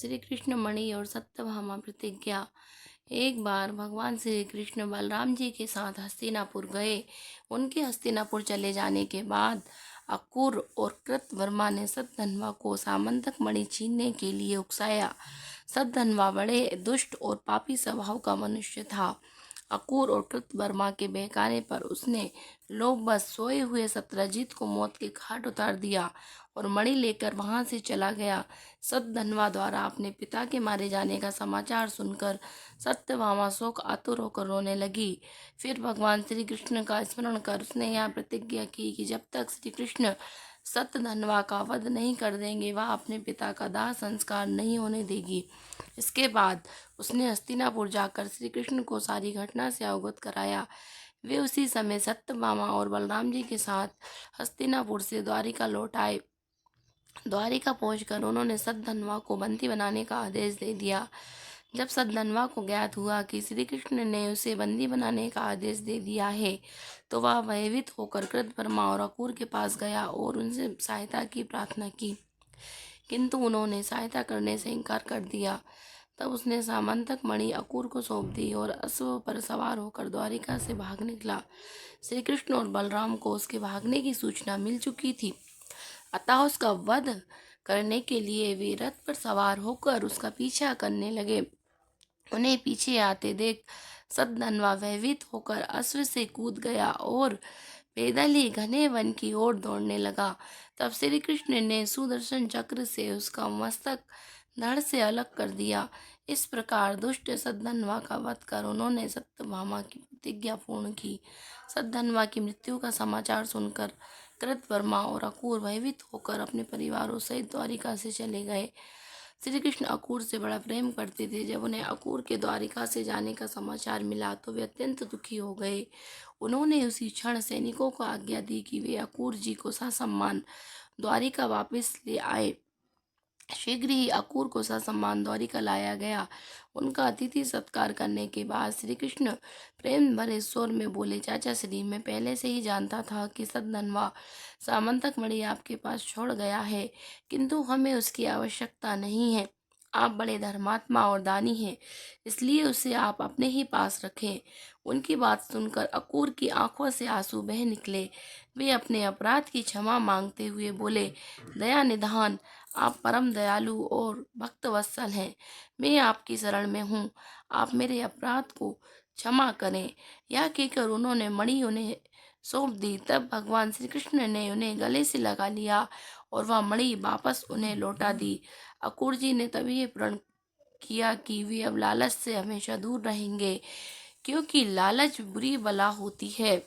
श्री कृष्ण मणि और सत्यभामा प्रतिज्ञा। एक बार भगवान श्री कृष्ण बलराम जी के साथ हस्तिनापुर गए। उनके हस्तिनापुर चले जाने के बाद अक्रूर और कृतवर्मा ने सतधन्वा को सामंतक मणि छीनने के लिए उकसाया। सतधन्वा बड़े दुष्ट और पापी स्वभाव का मनुष्य था। अक्रूर और कृतवर्मा के बहकाने पर उसने लोभवश सोए हुए सत्यजीत को मौत के घाट उतार दिया और मणि लेकर वहां से चला गया। सतधन्वा द्वारा अपने पिता के मारे जाने का समाचार सुनकर सत्यभामा शोक आतुर होकर रोने लगी। फिर भगवान श्री कृष्ण का स्मरण कर उसने यह प्रतिज्ञा की कि जब तक श्री कृष्ण सतधन्वा का वध नहीं कर देंगे वह अपने पिता का दाह संस्कार नहीं होने देगी। इसके बाद उसने हस्तिनापुर जाकर श्री कृष्ण को सारी घटना से अवगत कराया। वे उसी समय सत्यभामा और बलराम जी के साथ हस्तिनापुर से द्वारिका लौट आए। द्वारिका पहुंचकर उन्होंने सतधन्वा को बंदी बनाने का आदेश दे दिया। जब सतधन्वा को ज्ञात हुआ कि श्री कृष्ण ने उसे बंदी बनाने का आदेश दे दिया है तो वह भयभीत होकर कृतवर्मा और अक्रूर के पास गया और उनसे सहायता की प्रार्थना की, किंतु उन्होंने सहायता करने से इनकार कर दिया। तब उसने सामंतक मणि अक्रूर को सौंप दी और अश्व पर सवार होकर द्वारिका से भाग निकला। श्री कृष्ण और बलराम को उसके भागने की सूचना मिल चुकी थी, अतः उसका वध करने के लिए वे रथ पर सवार होकर उसका पीछा करने लगे। उन्हें पीछे आते देख सतधन्वा भयभीत होकर अश्व से कूद गया और पैदल ही घने वन की ओर दौड़ने लगा। तब श्री कृष्ण ने सुदर्शन चक्र से उसका मस्तक धड़ से अलग कर दिया। इस प्रकार दुष्ट सतधन्वा का वध कर उन्होंने सत्यभामा की प्रतिज्ञा पूर्ण की। सतधन्वा की मृत्यु का समाचार सुनकर कृतवर्मा और अक्रूर भयभीत होकर अपने परिवारों सहित द्वारिका से चले गए। श्री कृष्ण अक्रूर से बड़ा प्रेम करते थे। जब उन्हें अक्रूर के द्वारिका से जाने का समाचार मिला तो वे अत्यंत दुखी हो गए। उन्होंने उसी क्षण सैनिकों को आज्ञा दी कि वे अक्रूर जी को ससम्मान द्वारिका वापस ले आए। शीघ्र ही अक्रूर को ससम्मान द्वारिका लाया गया। उनका अतिथि सत्कार करने के बाद श्री कृष्ण प्रेम भरे स्वर में बोले, चाचा श्री, मैं पहले से ही जानता था कि सतधन्वा सामंतक मणि आपके पास छोड़ गया है, किंतु हमें उसकी आवश्यकता नहीं है। आप बड़े धर्मात्मा और दानी हैं, इसलिए उसे आप अपने ही पास रखें। उनकी बात सुनकर अक्रूर की आंखों से आंसू बह निकले। वे अपने अपराध की क्षमा मांगते हुए बोले, दया निधान, आप परम दयालु और भक्त वत्सल हैं। मैं आपकी शरण में हूँ, आप मेरे अपराध को क्षमा करें। यह कहकर उन्होंने मणि उन्हें सौंप दी। तब भगवान श्री कृष्ण ने उन्हें गले से लगा लिया और वह मणि वापस उन्हें लौटा दी। अक्रूर जी ने तभी ये प्रण किया कि वे अब लालच से हमेशा दूर रहेंगे, क्योंकि लालच बुरी बला होती है।